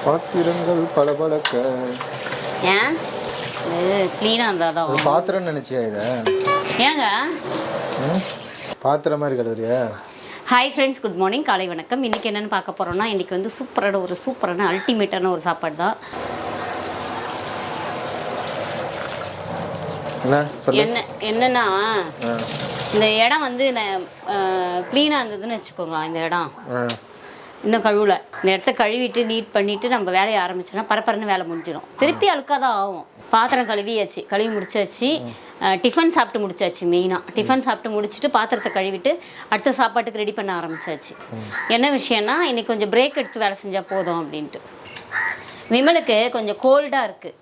பாத்திரங்கள் பளபளக்க. ஏன் க்ளீனாக இருந்தால் தான் பாத்திரம்னு நினச்சியா இதை? ஏங்க பாத்திரம் மாதிரி கழுவுறியா? ஹாய் ஃப்ரெண்ட்ஸ், குட் மார்னிங், காலை வணக்கம். இன்றைக்கி என்னென்னு பார்க்க போகிறோன்னா, இன்றைக்கி வந்து சூப்பரான அல்டிமேட்டான ஒரு சாப்பாடு தான். என்னன்னா இந்த இடம் வந்து க்ளீனாக இருந்ததுன்னு வச்சுக்கோங்க. இந்த இடம் இன்னும் கழுவல. இந்த இடத்த கழுவிட்டு நீட் பண்ணிவிட்டு நம்ம வேலையை ஆரம்பிச்சோன்னா பரபரன்னு வேலை முடிஞ்சிடும். திருப்பி அழுக்காக தான் ஆகும். பாத்திரம் கழுவி முடிச்சாச்சு. டிஃபன் சாப்பிட்டு முடிச்சாச்சு. மெயினாக டிஃபன் சாப்பிட்டு முடிச்சுட்டு பாத்திரத்தை கழுவிட்டு அடுத்த சாப்பாட்டுக்கு ரெடி பண்ண ஆரம்பிச்சாச்சு. என்ன விஷயம்னா, இன்றைக்கி கொஞ்சம் பிரேக் எடுத்து வேலை செஞ்சால் போதும் அப்படின்ட்டு. விமலுக்கு கொஞ்சம் கோல்டாக இருக்குது.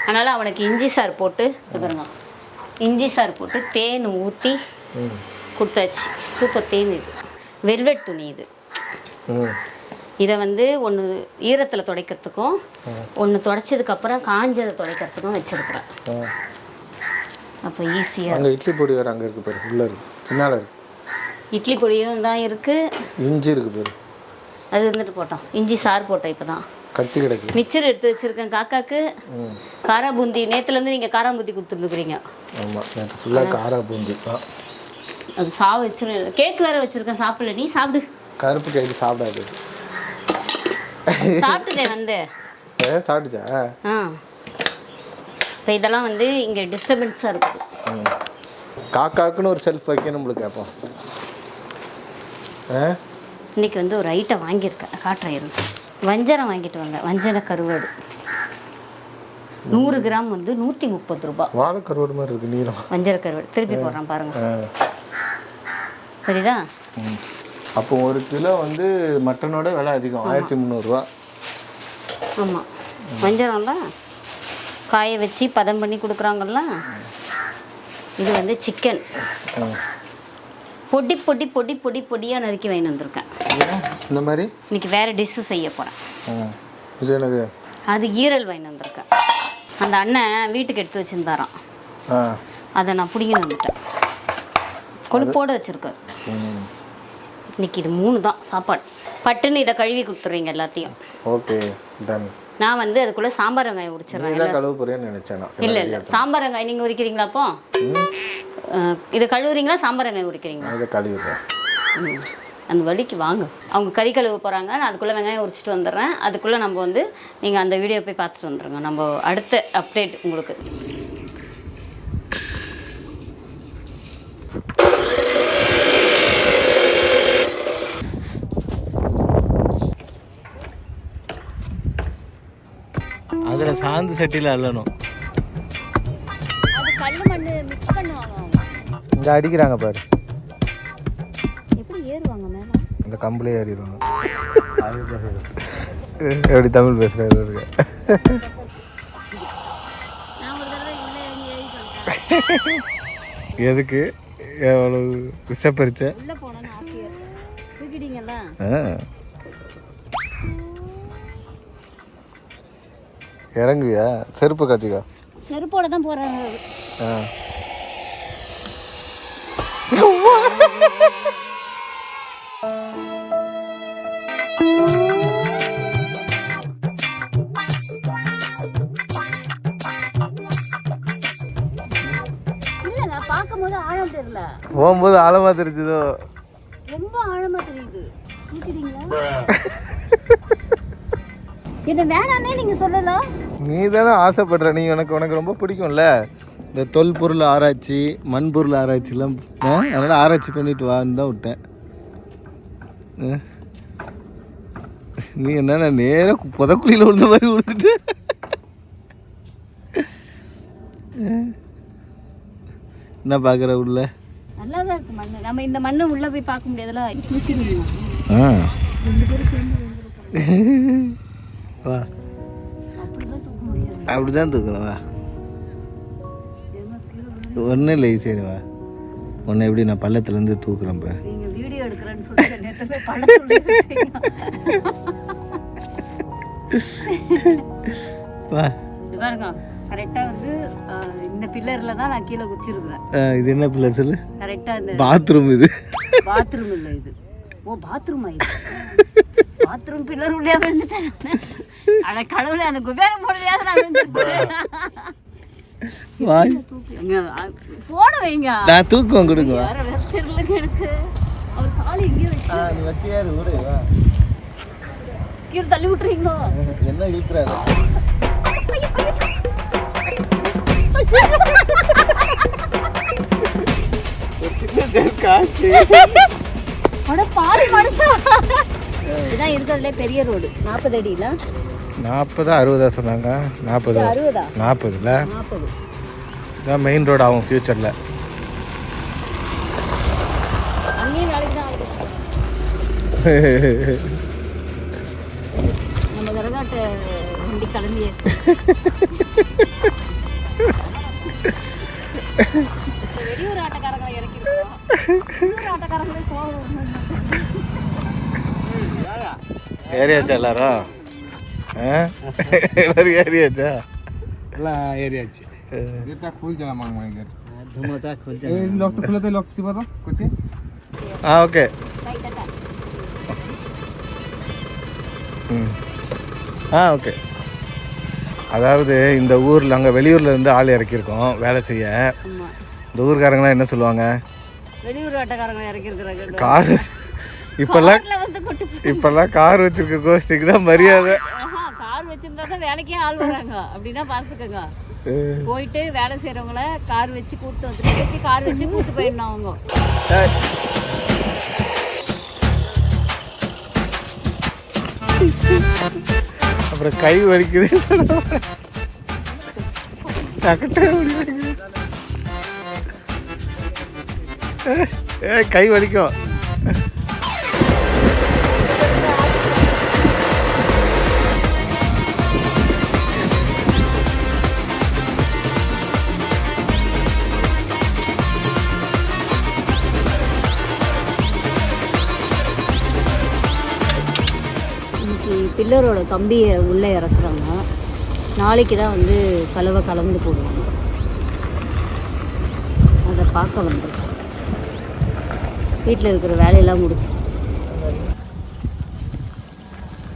அதனால் அவனுக்கு இஞ்சி சாறு போட்டு பாருங்க, இஞ்சி சாறு போட்டு தேன் ஊற்றி கொடுத்தாச்சு. சூப்பர் தேன். இது வெல்வெட் துணி. இது இதை வந்து ஒன்று ஈரத்தில் துடைக்கிறதுக்கும் ஒன்று துடைச்சதுக்கப்புறம் காஞ்சதை துடைக்கிறதுக்கும் வச்சுருக்குறேன். அப்போ ஈஸியாக. அங்கே இட்லி பொடி வேறு அங்கே இருக்குது பாரு, உள்ளே இருக்குது, பின்னால் இருக்குது. இட்லி பொடியும் தான் இருக்குது, இஞ்சி இருக்குது பாரு. அது இருந்துட்டு போட்டோம். இஞ்சி சாறு போட்டோம். இப்போ தான் கத்தி கிடக்கு. மிக்சர் எடுத்து வச்சுருக்கேன் காக்காக்கு. காரா பூந்தி நேற்றுலேருந்து நீங்கள் காரா பூந்தி கொடுத்துருக்குறீங்க. ஆமாம், நேற்று ஃபுல்லாக காரா பூந்தி தான். அது சாவு வச்சிரு. கேக் வேறு வச்சுருக்கேன், சாப்பிடல. நீ சாப்பிடு. கருப்பு கேக்கு சாப்பிடாது. சாப்பிட்டுட்டேன் வந்து. சாப்பிட்டுச்சா? இப்போ இதெல்லாம் வந்து இங்கே டிஸ்டர்பன்ஸாக இருக்குது. காக்காக்குன்னு ஒரு செல்ஃப் வைக்கணும் நம்மளுக்கு. அப்போ இன்றைக்கி வந்து ஒரு ஐட்டம் வாங்கியிருக்கேன், காட்டுறேன் இருக்கு. வஞ்சரம் வாங்கிட்டு வாங்க. வஞ்சர கருவாடு 100 கிராம் வந்து 130 ரூபா. வாழை கருவாடு மாதிரி இருக்குது நீளம். வஞ்சர கருவாடு திருப்பி போடுறேன் பாருங்கள். சரிதா? அப்போ 1 கிலோ வந்து மட்டனோட விலை அதிகம், 1300 ரூபா. ஆமாம், வஞ்சரம்ல காய வச்சு பதம் பண்ணி கொடுக்குறாங்கல்ல. இது வந்து சிக்கன் பொடி பொடி பொடி பொடி பொடியாக நறுக்கி வாங்கி வந்திருக்கேன். இந்த மாதிரி இன்னைக்கு வேறு டிஷ்ஷு செய்ய போகிறேன். இது என்னது? அது ஈரல் வாங்கி வந்திருக்கேன். அந்த அண்ணன் வீட்டுக்கு எடுத்து வச்சுருந்தாராம், அதை நான் பிடிங்கின்னு வந்துட்டேன். கொழுப்போடு வச்சுருக்காரு. இன்னைக்கு இது 3 தான் சாப்பாடு. பட்டுன்னு இதை கழுவி கொடுத்துருவீங்க எல்லாத்தையும். Okay done. நான் வந்து அதுக்குள்ளே சாம்பார் வெங்காயம் உரிச்சிடுறேன். இல்லை இல்லை, சாம்பார் வெங்காயம் நீங்கள் உரிக்கிறீங்களா? அப்போ இதை கழுவுறீங்களா, சாம்பார் வெங்காயம் உரிக்கிறீங்களா? இதை கழுவுறேன். அந்த வழிக்கு வாங்க. அவங்க கறி கழுவ போகிறாங்க, நான் அதுக்குள்ளே வெங்காயம் உரிச்சிட்டு வந்துடுறேன். அதுக்குள்ளே நம்ம வந்து நீங்கள் அந்த வீடியோ போய் பார்த்துட்டு வந்துடுங்க. நம்ம அடுத்த அப்டேட் உங்களுக்கு. அதில் சாந்து சட்டியில் அள்ளணும். அது கல் மண் மிக்ஸ் பண்ணுவாங்க. இங்கே அடிக்கிறாங்க பாரு. எப்படி ஏறுவாங்க மேலே? இந்த கம்பளே ஏறிடுவாங்க. எப்படி தமிழ் பேசுகிறாரு இருக்கு. எதுக்கு எவ்வளோ விஷப்பரிச்ச உள்ள போனேன்னு ஆசையா தூக்கிட்டீங்கல்ல. இறங்குவியா? செருப்பு கத்திக்கா. செருப்போட தான் போறாங்க. இல்ல, நான் பார்க்கும்போது ஆழம் தெரியல, போகும்போது ஆழமா தெரிஞ்சதோ. ரொம்ப ஆழமா தெரியுது. தூக்கிட்டீங்களா? என்ன வேணானே நீங்க சொல்லல. நீ தானே ஆசைப்படுற. நீ உனக்கு ரொம்ப பிடிக்கும்ல இந்த தொல்பொருள் ஆராய்ச்சி, மண்பொருள் ஆராய்ச்சிலாம். அதனால ஆராய்ச்சி பண்ணிட்டு வான்னு தான் விட்டேன். நீ என்ன நேராக புதக்குழியில் விழுந்த மாதிரி விழுந்துட்டு. என்ன பார்க்குற உள்ள? நல்லா தான் இருக்கு மண்ணு. நம்ம இந்த மண்ணு உள்ள போய் பார்க்க முடியாதுல. வா, அப்படிதான் தூக்குறேன். வா, ஒன்றும் இல்லை, சரி வா. உன்னை எப்படி நான் பள்ளத்துலேருந்து தூக்குறேன். இப்போ வீடியோ எடுக்கிறேன்னு சொல்லிட்டு வா பாருங்க. கரெக்டாக வந்து இந்த பில்லரில் தான் நான் கீழே குச்சிருக்கிறேன். இது என்ன பில்லர் சொல்லு? கரெக்டாக இந்த பாத்ரூம். இது பாத்ரூம் இல்லை, இது ஓ பாத்ரூமா? இது பாத்ரூம் பில்லர் உள்ளே விழுந்துட்டேன். அட கடவுளே, அந்த குபேரம் போடலையாவது நான் விழுந்துருப்பேன். போட வைங்க, நான் தூக்குவேன், கொடுங்க. வேற தெரியலங்க எனக்கு. அவர் காலி இங்கே வச்சு நீ வச்சியாரு விடு. கீழே தள்ளி விட்டுறீங்களோ? என்ன இழுத்துறாரு? பாரு மனுஷா, இதான் இருக்கிறதுல பெரிய ரோடு. 40 அடியில 40 60 சொன்னாங்க. 40 60 40ல 40 இதான் மெயின் ரோடு ஆகும் ஃபியூச்சரில். அங்கேயும் வேலைக்கு தான் ஆகுது. நம்ம கரகாட்ட வண்டி கிளம்பி வெளியூர் ஆட்டக்காரங்களை இறக்கிருக்கோம். ஆட்டக்காரங்களே போகும். ஏரியாச்சா எல்லாரும்? எல்லாரும் ஏரியாச்சா? எல்லாம் ஏரியாச்சு. ஓகே. ஓகே. அதாவது இந்த ஊரில் அங்கே வெளியூரில் இருந்து ஆள் இறக்கியிருக்கோம் வேலை செய்ய. இந்த ஊருக்காரங்களாம் என்ன சொல்லுவாங்க? வெளியூர் ஆட்டக்காரங்களை இறக்கிருக்கிறாங்க. கார் இப்பெல்லாம் கார் வச்சிருக்க கோஷ்டிக்கு தான் மரியாதை. கார் வச்சிருந்தா தான் வேலைக்கே ஆள் வராங்க. அப்படின்னா பார்த்துக்கோங்க. போயிட்டு வேலை செய்யறவங்கள கார் வச்சு கூப்பிட்டு வந்துட்டு கார் வச்சு கூப்பிட்டு போயிடணும் அவங்க. அப்புறம் கை வலிக்குது. கை வலிக்கும். பில்லரோட கம்பியை உள்ளே இறக்குறாங்க. நாளைக்கு தான் வந்து கலவை கலந்து போடுவாங்க. அதை பார்க்க வந்து வீட்டில் இருக்கிற வேலையெல்லாம் முடிச்சு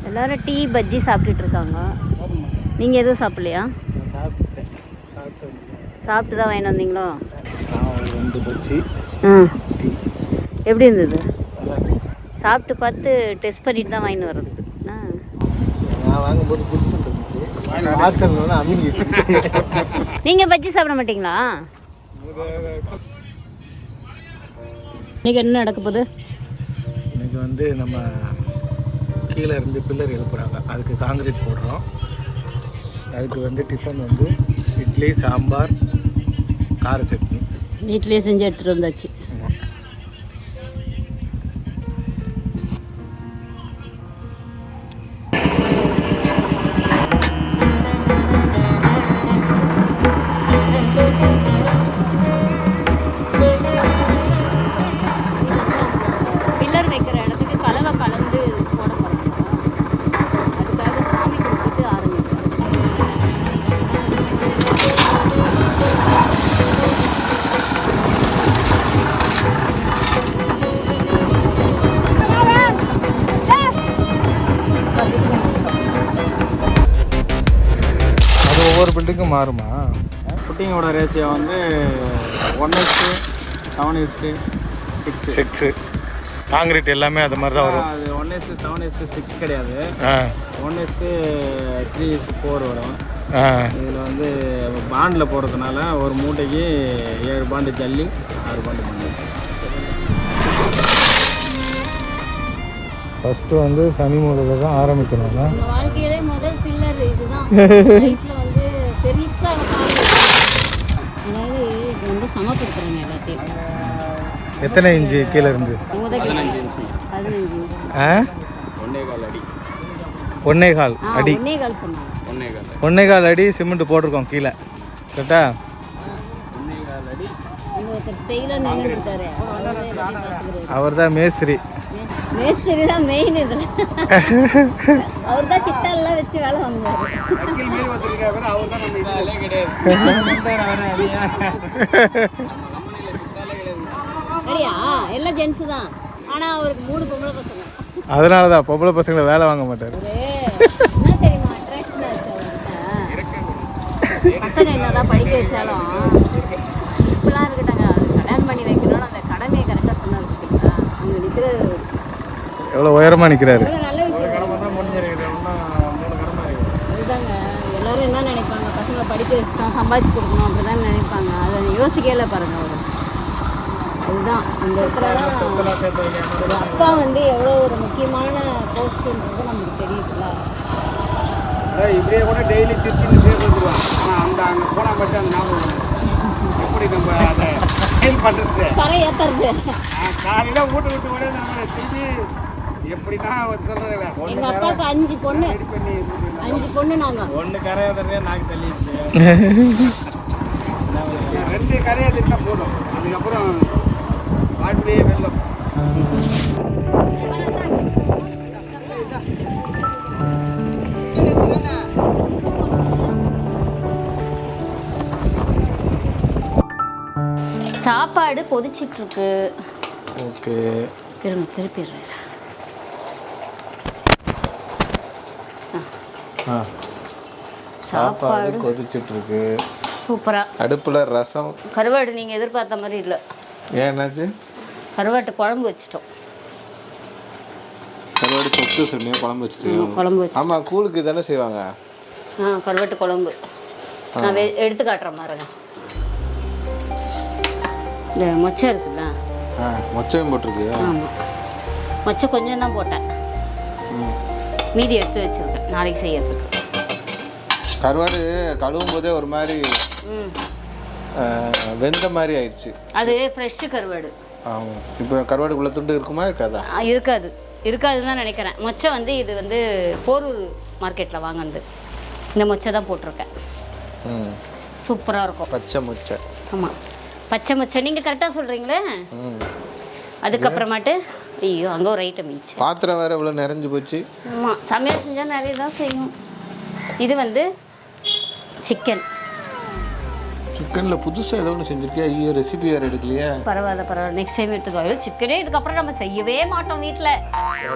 எல்லோரும் டீ பஜ்ஜி சாப்பிட்டுட்டு இருக்காங்க. நீங்கள் எதுவும் சாப்பிட்லையா? சாப்பிட்டு தான் வாங்கிட்டு வந்தீங்களோ? எப்படி இருந்தது? சாப்பிட்டு பார்த்து டெஸ்ட் பண்ணிட்டு தான் வாங்கிட்டு வர்றது. நீங்கள் பஜ்ஜி சாப்பிட மாட்டீங்களா? இன்னைக்கு என்ன நடக்க போகுது? இன்னைக்கு வந்து நம்ம கீழே இருந்து பில்லர் எழுப்புறாங்க. அதுக்கு காங்கிரீட் போடுறோம். அதுக்கு வந்து டிஃபன் வந்து இட்லி, சாம்பார், கார சட்னி. வீட்டிலேயே செஞ்சு எடுத்துகிட்டு வந்தாச்சு. ஒவ்வொரு பில்டிங்கும் மாறுமா? புட்டிங்கோட ரேஷியோ வந்து 1:7:6. காங்கிரீட் எல்லாமே அது மாதிரி தான் வரும். அது 1:7:6 கிடையாது. 1:3:4 வரும். இதில் வந்து பாண்டில் போடுறதுனால ஒரு மூட்டைக்கு 7 பாண்டு ஜல்லி, 6 பாண்டு மண்ணு. ஃபஸ்ட்டு வந்து சனி மூலையில் தான் ஆரம்பிக்கணும்ல. உங்கள் வாழ்க்கையிலே முதல் பில்லர் இதுதான். லைஃப்பில் வந்து பெருசாக அதாவது இது வந்து சமப்படுத்துகிறேங்க எல்லாத்தையும். எத்தனை இன்ச்சு கீழே இருந்து? 15 இன்ச்சு. 15 இன்ச்சு. 1.25 அடி. 1.25 அடி. 1.25 சொன்னாங்க. 1.25 அடி சிமெண்ட் போட்டிருக்கோம் கீழே. கரெக்டா? 1.25 அடி. ஒருத்தர் ஸ்டைலாக நின்று இருக்காரு. அவர் தான் மேஸ்திரி. மேஸ்திரி தான் மெயின் இதில். அவர் தான் சித்தாலெலாம் வச்சு வேலை வாங்குவார். இல்லையா? எல்லாம் ஜென்ஸு தான். ஆனால் அவருக்கு 3 பொம்பளை பசங்க. அதனால தான் பொம்பளை பசங்களை வேலை வாங்க மாட்டார். என்ன தெரியுமா அட்ராக்ஷன் ஆச்சு அவர்கிட்ட. பசங்க என்னதான் படிக்க வச்சாலும் இப்பெல்லாம் இருக்கட்டாங்க கல்யாணம் பண்ணி வைக்கணும்னு அந்த கடமையை கரெக்டாக சொன்னார் பார்த்தீங்களா. அங்கே நிற்கிற எவ்வளோ உயரமாக நிற்கிறாரு. நல்ல விஷயம். அதுதாங்க எல்லாரும் என்ன நினைப்பாங்க, பசங்களை படிக்க வச்சுட்டோம் சம்பாதிச்சு கொடுக்கணும் அப்படிதான் நினைப்பாங்க. அதை யோசிக்கல பாருங்க அவர். அதுதான் அந்த இடத்துல ஒரு அப்பா வந்து எவ்வளோ ஒரு முக்கியமான போஸ்ட்ன்றது நமக்கு தெரியுதுல்ல. இப்படியே கூட டெய்லி சிரிச்சுன்னு பேச வந்துடுவான். ஆனால் அங்கே போனால் மட்டும் அந்த ஞாபகம் எப்படி நம்ம அதை ஃபீல் பண்ணுறது கரை ஏற்றுறது. காலையில் வீட்டு விட்டு கூட நம்ம திரும்பி எப்படின்னா சொல்கிறதில்ல. எங்கள் அப்பாவுக்கு 5 பொண்ணு 5 பொண்ணு நாங்கள். ஒன்று கரையாதுறதே நாக்கு தள்ளிடுச்சு. 2 கரையாது இருந்தால் போதும். அதுக்கப்புறம் வாழ்க்கையே வெள்ளம். சாப்பாடு கொதிச்சிட்ருக்கு. ஓகே இருங்க திருப்பிடுறேன். சாப்பாடு கொதிச்சிட்ருக்கு. சூப்பராக. அடுப்பில் ரசம். கருவாடு நீங்கள் எதிர்பார்த்த மாதிரி இல்லை. ஏன் என்னாச்சு? கருவாட்டு குழம்பு வச்சுட்டோம். கருவாடு தொக்கு சொன்னீங்க, குழம்பு வச்சுட்டு. குழம்பு வச்சு. ஆமாம், கூழுக்கு தானே செய்வாங்க. கருவாட்டு குழம்பு நான் எடுத்து காட்டுறேன் பாருங்க. இந்த மொச்சை இருக்குல்ல, மொச்சையும் போட்டிருக்கு. ஆமாம், மொச்சை கொஞ்சம் தான் போட்டேன், மீதி எடுத்து வச்சுருக்கேன் நாளைக்கு செய்யறதுக்கு. கருவாடு கழுவும் போதே ஒரு மாதிரி வெந்த மாதிரி ஆயிடுச்சு. அது ஃப்ரெஷ்ஷு கருவாடு. ஆமாம். இப்போ கருவாடுக்குள்ள துண்டு இருக்குமா இருக்காதா? இருக்காதுன்னு தான் நினைக்கிறேன். மொச்சை வந்து இது வந்து போரூர் மார்க்கெட்டில் வாங்கினது. இந்த மொச்சை தான் போட்டிருக்கேன். சூப்பராக இருக்கும். பச்சை மொச்சை. ஆமாம், பச்சை மொச்சை. நீங்கள் கரெக்டாக சொல்கிறீங்களே. அதுக்கப்புறமாட்டு ஐயோ அங்கே ஒரு ஐட்டம் இருந்துச்சு. பாத்திரம் வேறு இவ்வளோ நிறைஞ்சு போச்சு. ஆமாம், சமையல் செஞ்சால் நிறைய தான் செய்யும். இது வந்து சிக்கனில் புதுசாக ஏதோ ஒன்று செஞ்சுருக்கியா? ஐயோ, ரெசிபி வேறு எடுக்கலையா? பரவாயில்ல, நெக்ஸ்ட் டைம் எடுத்துக்கோ. சிக்கனே இதுக்கப்புறம் நம்ம செய்யவே மாட்டோம் வீட்டில்.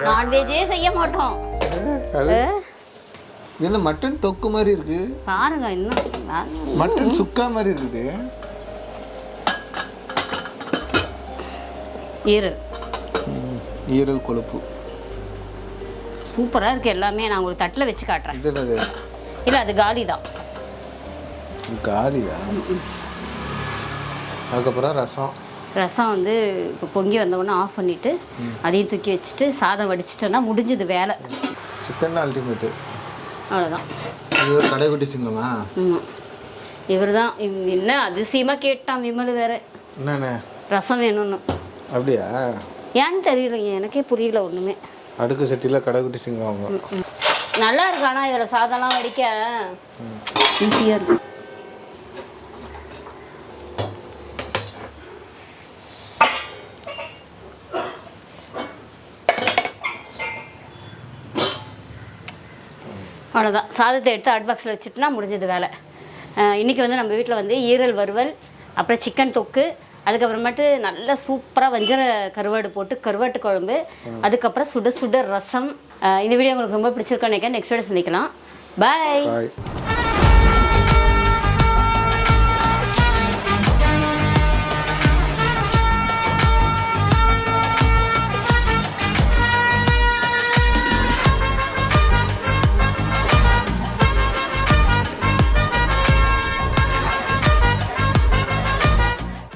நான்வெஜ்ஜே செய்ய மாட்டோம். என்ன மட்டன் தொக்கு மாதிரி இருக்கு பாருங்க. இன்னும் மட்டன் சுக்கா மாதிரி இருக்குது. ஈரல் கொழுப்பு சூப்பராக இருக்குது எல்லாமே. நான் உங்களுக்கு தட்டில் வச்சு காட்டுறேன். இல்லை, அது காலி தான். காலியா? அதுக்கப்புறம் ரசம் வந்து இப்போ பொங்கி வந்தவுடனே ஆஃப் பண்ணிவிட்டு அதையும் தூக்கி வச்சுட்டு சாதம் வடிச்சிட்டோன்னா முடிஞ்சது வேலை. Chicken ultimate. அவ்வளோதான். இது ஒரு கடைக்குட்டி சிங்கமா? ஆமாம், இவர் தான். என்ன அதிசயமாக கேட்டான் விமல் வேற, என்னண்ணே ரசம் வேணும்னு. அப்படியா? ஏன்னு தெரியலைங்க, எனக்கே புரியல ஒன்றுமே. அடுக்கு சட்டியில் கடைக்குட்டி சிங்கம் அவங்க. நல்லா இருக்கு. ஆனால் இதில் சாதம்லாம் வடிக்க ஈஸியாக இருக்கு. அவ்வளோதான். சாதத்தை எடுத்து ஹாட் பாக்ஸில் வச்சுட்டுனா முடிஞ்சது வேலை. இன்றைக்கி வந்து நம்ம வீட்டில் வந்து ஈரல் வறுவல், அப்புறம் சிக்கன் தொக்கு, அதுக்கப்புறமேட்டு நல்லா சூப்பராக வஞ்சர கருவாடு போட்டு கருவாட்டு குழம்பு, அதுக்கப்புறம் சுட சுட ரசம். இந்த வீடியோ உங்களுக்கு ரொம்ப பிடிச்சிருக்கோன்னு நினைக்கிறேன். நெக்ஸ்ட் வீடியோ சந்திக்கலாம். பாய்.